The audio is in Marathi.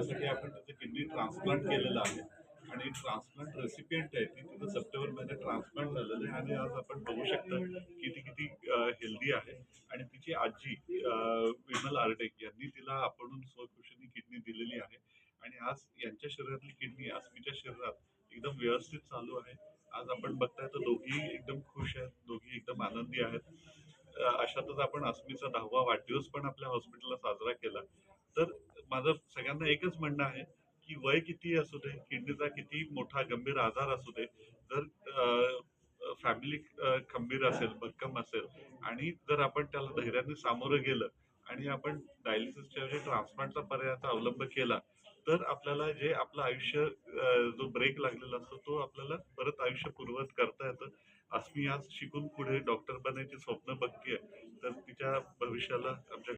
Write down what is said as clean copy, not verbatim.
त्यासाठी आपण तिचं किडनी ट्रान्सप्लांट केलेलं आहे आणि ट्रान्सप्लांट रेसिपियंट आहे ती. तिथं सप्टेंबर महिन्यात ट्रान्सप्लांट झालेलं आहे आणि आज आपण बघू शकता की ती किती हेल्दी आहे. आणि तिची आजी विमल आर्डे यांनी तिला आपण स्वखुशीने किडनी दिलेली आहे आणि आज यांच्या शरीरातली किडनी अस्मीच्या शरीरात एकदम व्यवस्थित चालू आहे. आज आपण बघताय तर दोघी एकदम खुश आहेत, दोघी एकदम आनंदी आहेत. अशातच आपण अस्मीचा 10वा वाढदिवस पण आपल्या हॉस्पिटलला साजरा केला. तर माझं सगळ्यांना एकच म्हणणं आहे की वय किती असू दे, किडनीचा किती मोठा गंभीर आजार असू दे, जर फॅमिली खंबीर असेल, भक्कम असेल आणि जर आपण त्याला धैर्याने सामोरं गेलं आणि आपण डायलिसिसच्या ऐवजी ट्रान्सप्लांटचा पर्यायाचा अवलंब केला तर आपल्याला जे आपलं आयुष्य जो ब्रेक लागलेला असतो तो आपल्याला परत आयुष्य पूर्ववत करता येतं. अस्मी आज शिकून पुढे डॉक्टर बनायची स्वप्न बघतीये तर तिच्या भविष्याला आमच्या